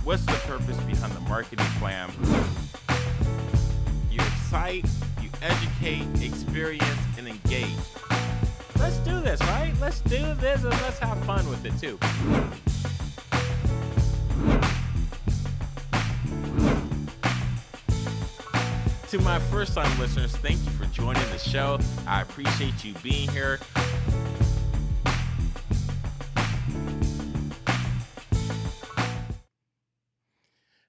What's the purpose behind the marketing plan? You excite, you educate, experience, and engage. Let's do this, right? Let's do this and let's have fun with it too. To my first-time listeners, thank you for joining the show. I appreciate you being here.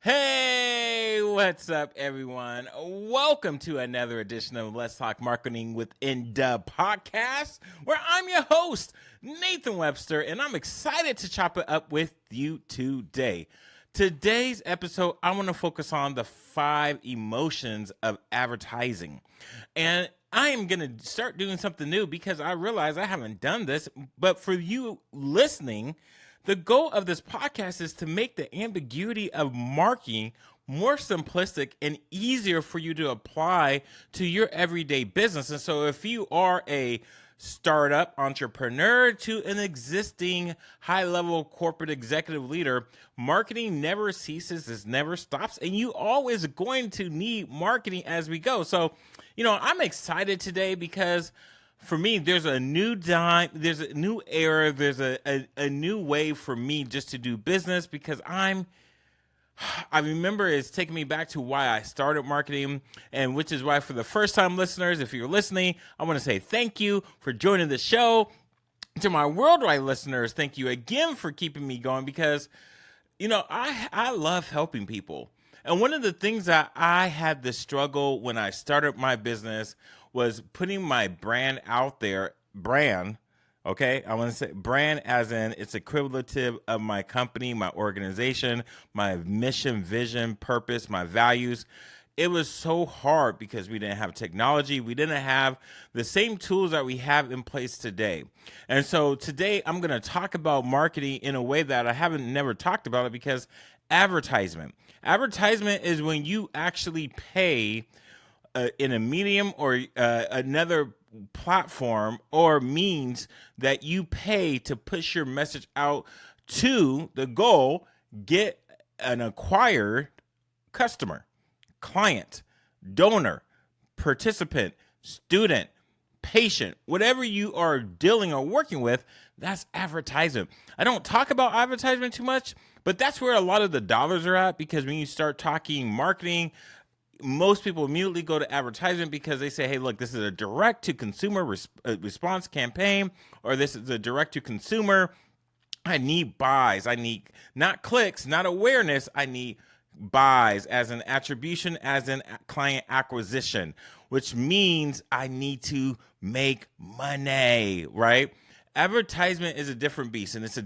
Hey, what's up, everyone? Welcome to another edition of Let's Talk Marketing with N-Dub Podcast, where I'm your host, Nathan Webster, and I'm excited to chop it up with you today. Today's episode, I want to focus on the 5 emotions of advertising. And I am going to start doing something new because I realize I haven't done this. But for you listening, the goal of this podcast is to make the ambiguity of marketing more simplistic and easier for you to apply to your everyday business. And so if you are a startup entrepreneur to an existing high-level corporate executive leader, marketing never ceases, it never stops, and you always going to need marketing as we go. So, I'm excited today because for me, there's a new time, there's a new era, there's a new way for me just to do business because I remember it's taking me back to why I started marketing, and which is why for the first-time listeners, if you're listening, I want to say thank you for joining the show. To my worldwide listeners, thank you again for keeping me going because, I love helping people. And one of the things that I had the struggle when I started my business was putting my brand out there, okay, I want to say brand as in it's equivalent of my company, my organization, my mission, vision, purpose, my values. It was so hard because we didn't have technology. We didn't have the same tools that we have in place today. And so today I'm going to talk about marketing in a way that I haven't never talked about it because advertisement is when you actually pay in a medium or another platform or means that you pay to push your message out to the goal, get an acquired customer, client, donor, participant, student, patient, whatever you are dealing or working with, that's advertisement. I don't talk about advertisement too much, but that's where a lot of the dollars are at because when you start talking marketing, most people immediately go to advertisement because they say, hey, look, this is a direct-to-consumer response campaign, or this is a direct-to-consumer. I need buys. I need not clicks, not awareness. I need buys as an attribution, as in client acquisition, which means I need to make money, right? Advertisement is a different beast, and it's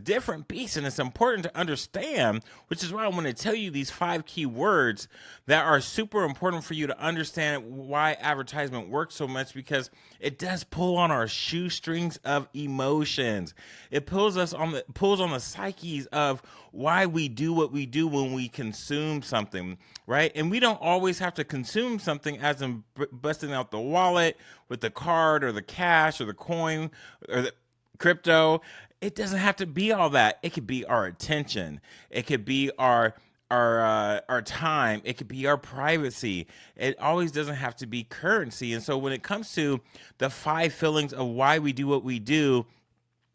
important to understand, which is why I want to tell you these 5 key words that are super important for you to understand why advertisement works so much, because it does pull on our shoestrings of emotions. It pulls on the psyches of why we do what we do when we consume something, right? And we don't always have to consume something as in busting out the wallet with the card or the cash or the coin or the crypto. It doesn't have to be all that. It could be our attention. It could be our time. It could be our privacy. It always doesn't have to be currency. And so when it comes to the 5 feelings of why we do what we do,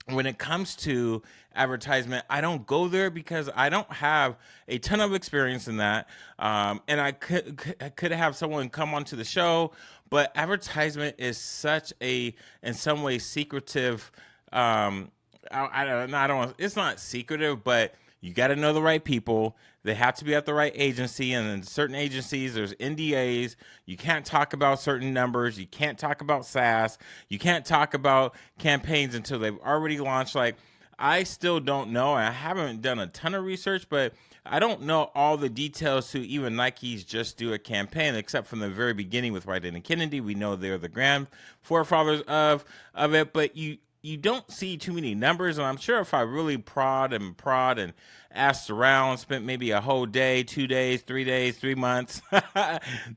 when it comes to advertisement, I don't go there because I don't have a ton of experience in that. And I could have someone come onto the show, but advertisement is such a, in some ways, secretive. I don't. It's not secretive, but you got to know the right people. They have to be at the right agency, and in certain agencies, there's NDAs. You can't talk about certain numbers. You can't talk about SaaS. You can't talk about campaigns until they've already launched. Like, I still don't know. I haven't done a ton of research, but I don't know all the details to even Nike's Just Do It campaign, except from the very beginning with Wright and Kennedy. We know they're the grand forefathers of it, but you don't see too many numbers, and I'm sure if I really prod and asked around, spent maybe a whole day, 2 days, 3 days, 3 months,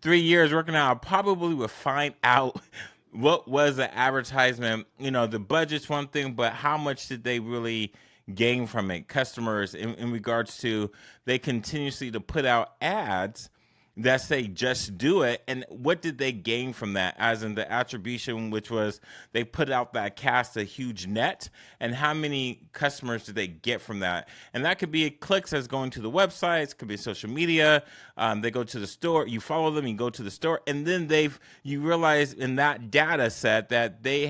3 years working out, I probably would find out what was the advertisement. The budget's one thing, but how much did they really gain from it. Customers, in regards to, they continuously to put out ads that say just do it, and what did they gain from that, as in the attribution, which was they put out that cast a huge net, and how many customers did they get from that? And that could be clicks as going to the websites, could be social media. They go to the store, you follow them, you go to the store, and then you realize in that data set that they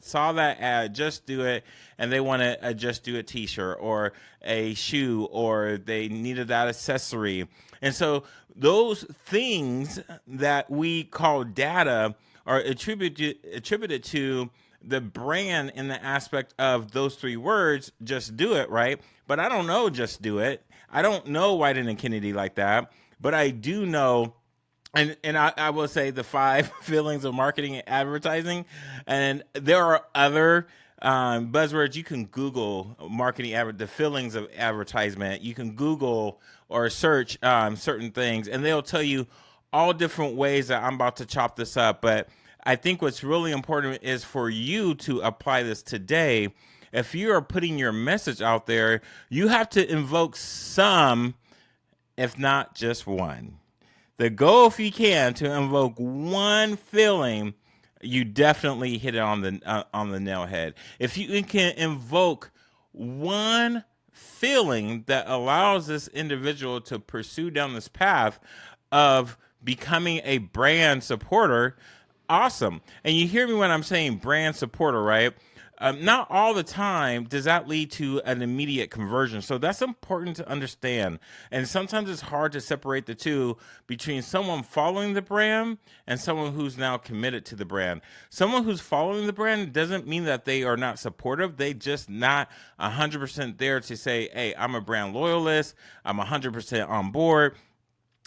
saw that ad, just do it, and they want a just do it t-shirt or a shoe, or they needed that accessory. And so those things that we call data are attributed to the brand in the aspect of those three words, just do it, right? But I don't know just do it. I don't know Wieden and Kennedy like that, but I do know, and I will say the 5 feelings of marketing and advertising, and there are other buzzwords. You can Google the feelings of advertisement. You can Google or search certain things, and they'll tell you all different ways that I'm about to chop this up. But I think what's really important is for you to apply this today. If you are putting your message out there, you have to invoke some, if not just one. The goal, if you can, to invoke one feeling, you definitely hit it on the nail head. If you can invoke one feeling that allows this individual to pursue down this path of becoming a brand supporter, awesome. And you hear me when I'm saying brand supporter, right? Not all the time does that lead to an immediate conversion. So that's important to understand. And sometimes it's hard to separate the two between someone following the brand and someone who's now committed to the brand. Someone who's following the brand doesn't mean that they are not supportive. They just not 100% there to say, hey, I'm a brand loyalist. I'm 100% on board.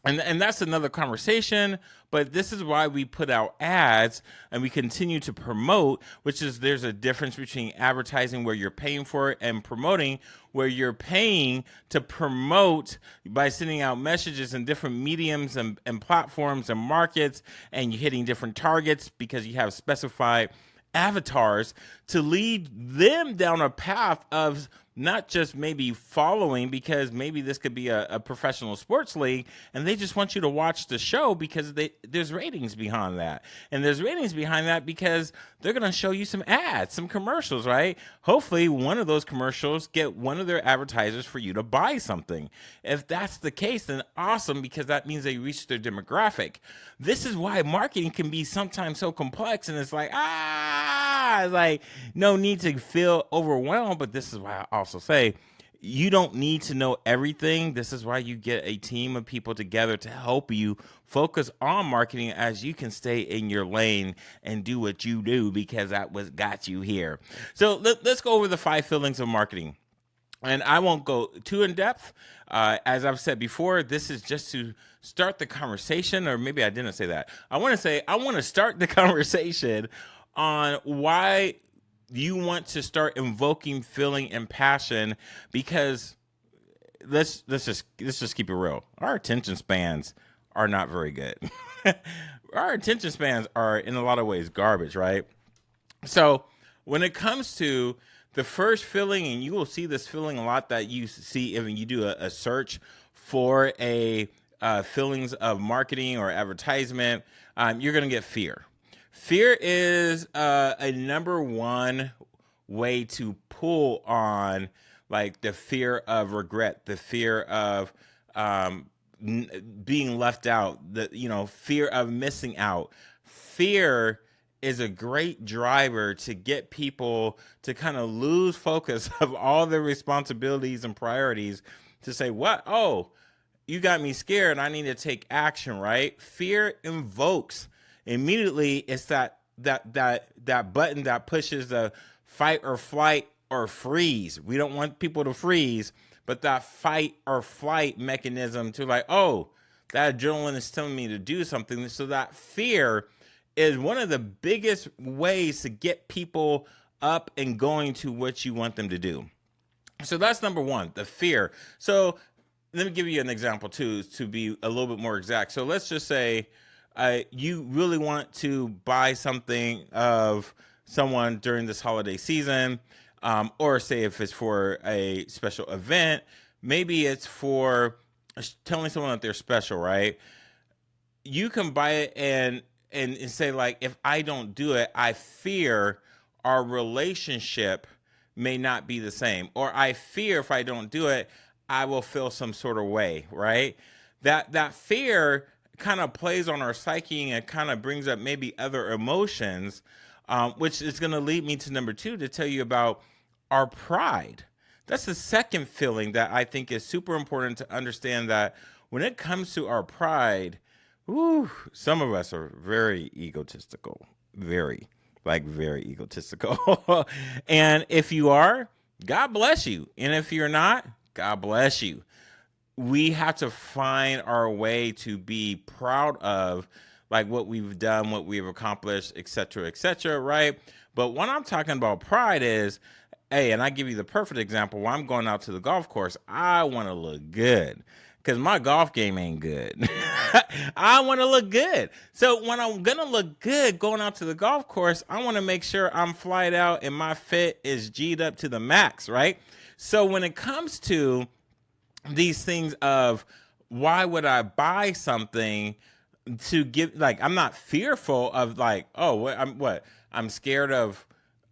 And that's another conversation, but this is why we put out ads and we continue to promote, which is there's a difference between advertising where you're paying for it and promoting where you're paying to promote by sending out messages in different mediums and platforms and markets, and you're hitting different targets because you have specified avatars to lead them down a path of not just maybe following, because maybe this could be a professional sports league and they just want you to watch the show because there's ratings behind that. And there's ratings behind that because they're going to show you some ads, some commercials, right? Hopefully one of those commercials get one of their advertisers for you to buy something. If that's the case, then awesome, because that means they reach their demographic. This is why marketing can be sometimes so complex, and it's like, like no need to feel overwhelmed, but this is why I also say you don't need to know everything. This is why you get a team of people together to help you focus on marketing, as you can stay in your lane and do what you do, because that was got you here. So let's go over the 5 feelings of marketing. And I won't go too in depth. As I've said before, this is just to start the conversation, or maybe I didn't say that. I want to start the conversation on why you want to start invoking feeling and passion, because let's just keep it real. Our attention spans are not very good. Our attention spans are in a lot of ways garbage, right? So when it comes to the first feeling, and you will see this feeling a lot that you see if you do a search for feelings of marketing or advertisement, you're going to get fear. Fear is a number one way to pull on, like, the fear of regret, the fear of being left out, the fear of missing out. Fear is a great driver to get people to kind of lose focus of all their responsibilities and priorities to say, what? Oh, you got me scared. I need to take action, right? Fear invokes immediately. It's that button that pushes the fight or flight or freeze. We don't want people to freeze, but that fight or flight mechanism to, like, oh, that adrenaline is telling me to do something. So that fear is one of the biggest ways to get people up and going to what you want them to do. So that's number one, the fear. So let me give you an example too, to be a little bit more exact. So let's just say you really want to buy something of someone during this holiday season. Or say if it's for a special event, maybe it's for telling someone that they're special, right? You can buy it and say like, if I don't do it, I fear our relationship may not be the same, or I fear if I don't do it, I will feel some sort of way, right? That fear kind of plays on our psyche and kind of brings up maybe other emotions, which is going to lead me to number two to tell you about our pride. That's the second feeling that I think is super important to understand, that when it comes to our pride, whew, some of us are very egotistical, very egotistical. And if you are, God bless you. And if you're not, God bless you. We have to find our way to be proud of like what we've done, what we've accomplished, et cetera, right? But when I'm talking about pride is, hey, and I give you the perfect example. When I'm going out to the golf course, I want to look good because my golf game ain't good. I want to look good. So when I'm going to look good going out to the golf course, I want to make sure I'm flyed out and my fit is G'd up to the max, right? So when it comes to these things of why would I buy something to give, like, I'm not fearful of like, oh, I'm scared of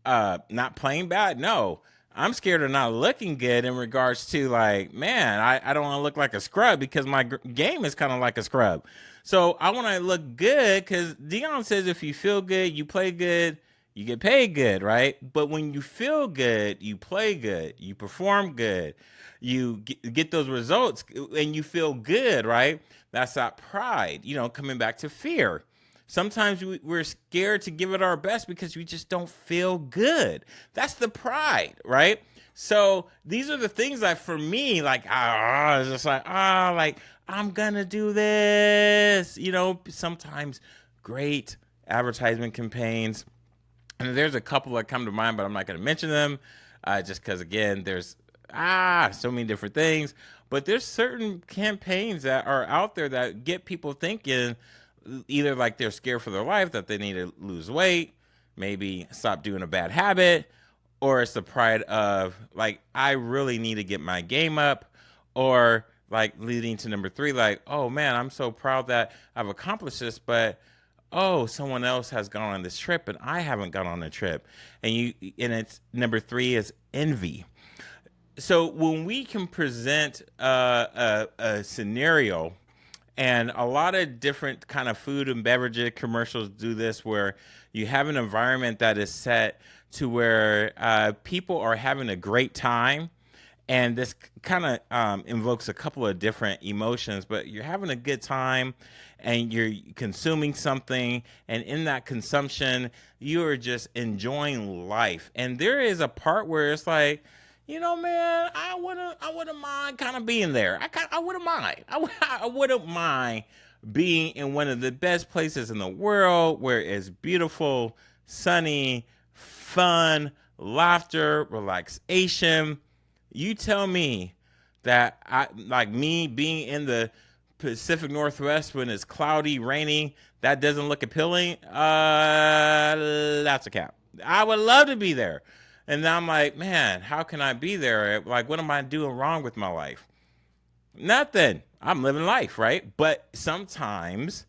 not playing bad. No, I'm scared of not looking good in regards to like, man, I don't want to look like a scrub because my game is kind of like a scrub. So I want to look good because Dion says if you feel good, you play good, you get paid good, right? But when you feel good, you play good, you perform good, you get those results and you feel good, right? That's that pride, coming back to fear. Sometimes we're scared to give it our best because we just don't feel good. That's the pride, right? So these are the things that for me, like, it's just like, like, I'm gonna do this. Sometimes great advertisement campaigns. And there's a couple that come to mind, but I'm not gonna mention them just because, again, there's so many different things. But there's certain campaigns that are out there that get people thinking either like they're scared for their life, that they need to lose weight, maybe stop doing a bad habit, or it's the pride of like, I really need to get my game up, or like leading to number three, like, oh man, I'm so proud that I've accomplished this, but oh, someone else has gone on this trip and I haven't gone on a trip. And it's number three is envy. So when we can present a scenario, and a lot of different kind of food and beverage commercials do this, where you have an environment that is set to where people are having a great time. And this kind of invokes a couple of different emotions, but you're having a good time and you're consuming something. And in that consumption, you are just enjoying life. And there is a part where it's like, man, I wouldn't mind kind of being there. I wouldn't mind. I wouldn't mind being in one of the best places in the world where it's beautiful, sunny, fun, laughter, relaxation. You tell me that I like me being in the Pacific Northwest when it's cloudy, rainy, that doesn't look appealing. That's a cap. I would love to be there. And now I'm like, man, how can I be there? Like, what am I doing wrong with my life? Nothing. I'm living life, right? But sometimes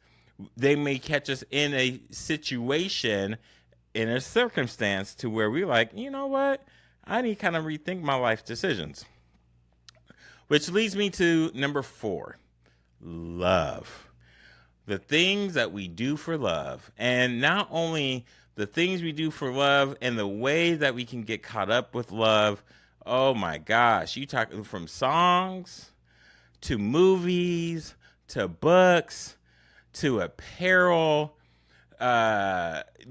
they may catch us in a situation, in a circumstance to where we're like, you know what? I need to kind of rethink my life decisions. Which leads me to number 4, love. The things that we do for love. And not only the things we do for love and the way that we can get caught up with love. Oh my gosh. You talk from songs to movies to books to apparel,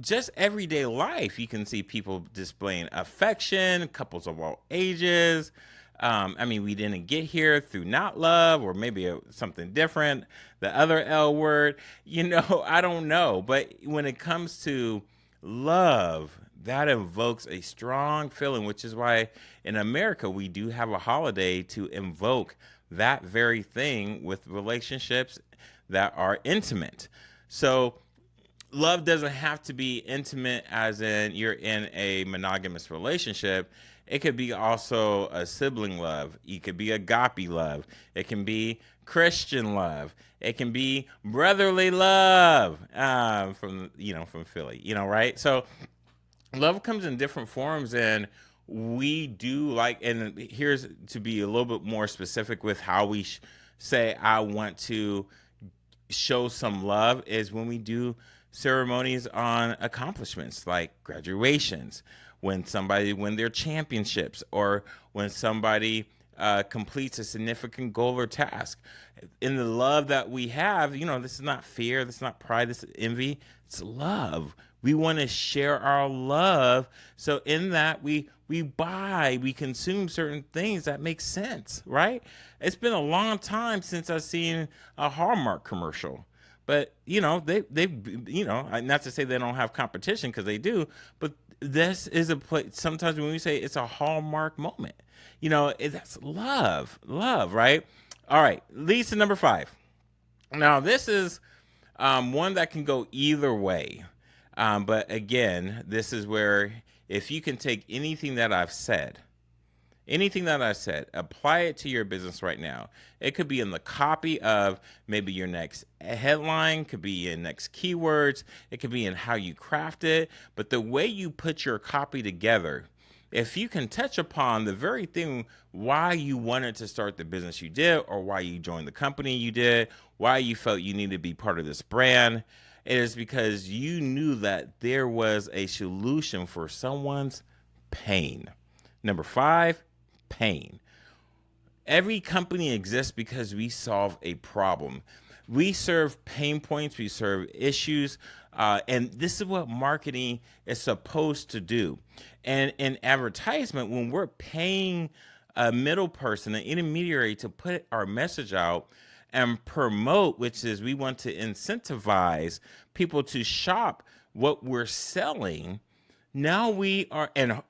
just everyday life. You can see people displaying affection, couples of all ages. We didn't get here through not love, or maybe something different, the other L word, I don't know. But when it comes to love, that invokes a strong feeling, which is why in America we do have a holiday to invoke that very thing with relationships that are intimate. So love doesn't have to be intimate as in you're in a monogamous relationship. It could be also a sibling love. It could be agape love. It can be Christian love. It can be brotherly love, from Philly, right? So love comes in different forms, and we do like, and here's to be a little bit more specific with how we say I want to show some love is when we do ceremonies on accomplishments like graduations, when somebody win their championships, or when somebody completes a significant goal or task. In the love that we have, this is not fear, this is not pride, this is envy, it's love. We want to share our love. So in that we consume certain things that make sense, right? It's been a long time since I've seen a Hallmark commercial. But they not to say they don't have competition, because they do, but this is a place. Sometimes when we say it's a Hallmark moment, that's love, right? All right, leads to number 5. Now this is one that can go either way. But again, this is where if you can take anything that I've said, apply it to your business right now. It could be in the copy of maybe your next headline, could be in next keywords, it could be in how you craft it, but the way you put your copy together, if you can touch upon the very thing why you wanted to start the business you did, or why you joined the company you did, why you felt you needed to be part of this brand, it is because you knew that there was a solution for someone's pain. Number 5, pain. Every company exists because we solve a problem. We serve pain points, we serve issues, and this is what marketing is supposed to do. And in advertisement, when we're paying a middle person, an intermediary, to put our message out and promote, which is we want to incentivize people to shop what we're selling, now we are, and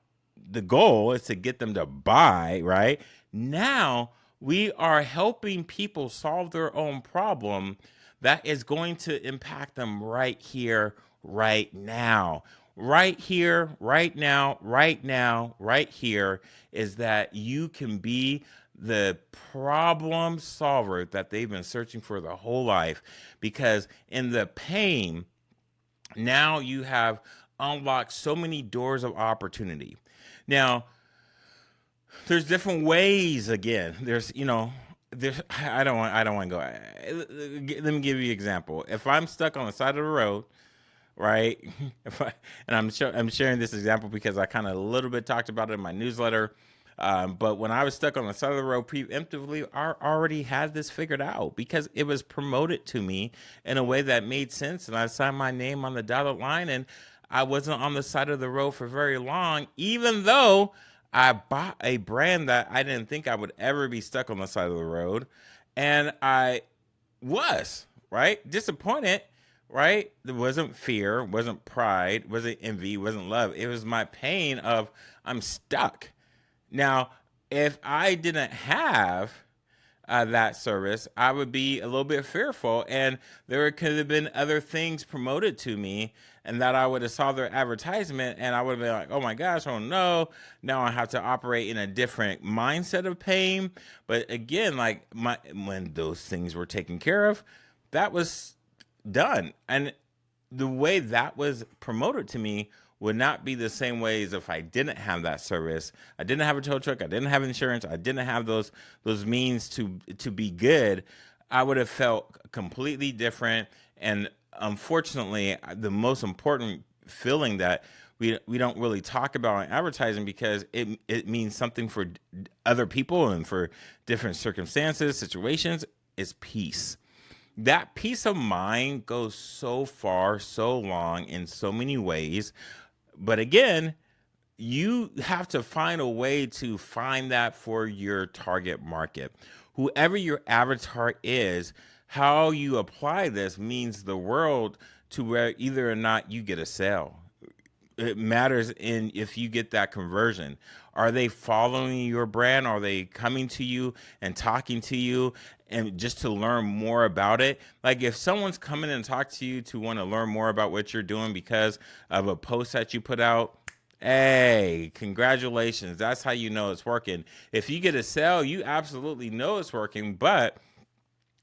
the goal is to get them to buy, right? Now we are helping people solve their own problem that is going to impact them right here, right now. Right here, right now, right here is that you can be the problem solver that they've been searching for their whole life. Because in the pain, now you have unlocked so many doors of opportunity. Now, there's different ways. Again, I don't want to go. Let me give you an example. If I'm stuck on the side of the road, right? I'm sharing this example because I kind of a little bit talked about it in my newsletter. But when I was stuck on the side of the road preemptively, I already had this figured out because it was promoted to me in a way that made sense. And I signed my name on the dotted line, and I wasn't on the side of the road for very long, even though I bought a brand that I didn't think I would ever be stuck on the side of the road. And I was, right, disappointed, right? There wasn't fear, wasn't pride, wasn't envy, wasn't love. It was my pain of I'm stuck. Now, if I didn't have that service, I would be a little bit fearful, and there could have been other things promoted to me, and that I would have saw their advertisement, and I would have been like, oh my gosh, oh no, now I have to operate in a different mindset of pain. But again, like when those things were taken care of, that was done. And the way that was promoted to me would not be the same way as if I didn't have that service. I didn't have a tow truck. I didn't have insurance. I didn't have those means to be good. I would have felt completely different. And unfortunately, the most important feeling that we don't really talk about in advertising, because it means something for other people and for different circumstances, situations, is peace. That peace of mind goes so far, so long, in so many ways. But again, you have to find a way to find that for your target market. Whoever your avatar is, how you apply this means the world to where either or not you get a sale. It matters in if you get that conversion. Are they following your brand? Are they coming to you and talking to you and just to learn more about it? Like if someone's coming and talk to you to want to learn more about what you're doing because of a post that you put out, Hey, congratulations. That's how you know it's working. If you get a sale, you absolutely know it's working, but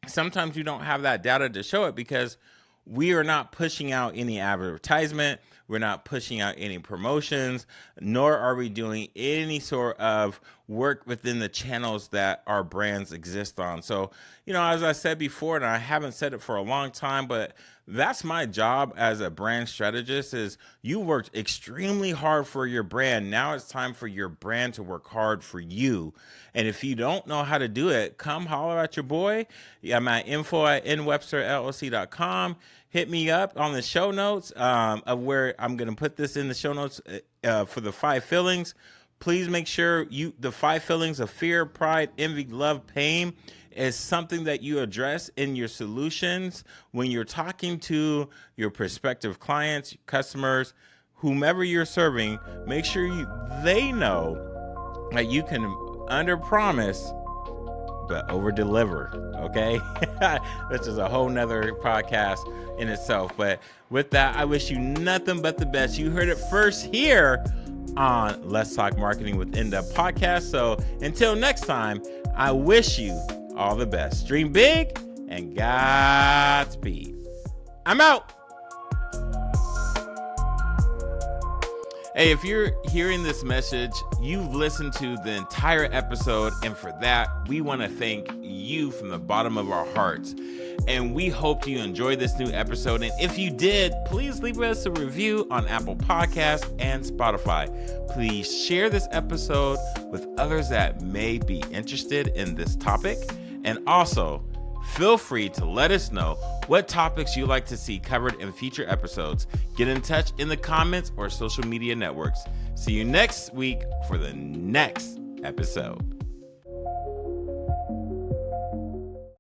sometimes you don't have that data to show it because we are not pushing out any advertisement. We're not pushing out any promotions, nor are we doing any sort of work within the channels that our brands exist on. So, as I said before, and I haven't said it for a long time, but that's my job as a brand strategist is you worked extremely hard for your brand. Now it's time for your brand to work hard for you. And if you don't know how to do it, come holler at your boy. I'm at info@nwebsterllc.com. Hit me up on the show notes of where I'm going to put this in the show notes for the 5 feelings. Please make sure the 5 feelings of fear, pride, envy, love, pain is something that you address in your solutions when you're talking to your prospective clients, customers, whomever you're serving. Make sure they know that you can under promise but over deliver, okay? Which is a whole nother podcast in itself. But with that, I wish you nothing but the best. You heard it first here on Let's Talk Marketing with NDub podcast. So until next time, I wish you all the best. Dream big and Godspeed. I'm out. Hey, if you're hearing this message, you've listened to the entire episode, and for that, we want to thank you from the bottom of our hearts. And we hope you enjoyed this new episode. And if you did, please leave us a review on Apple Podcasts and Spotify. Please share this episode with others that may be interested in this topic. And also, feel free to let us know what topics you'd like to see covered in future episodes. Get in touch in the comments or social media networks. See you next week for the next episode.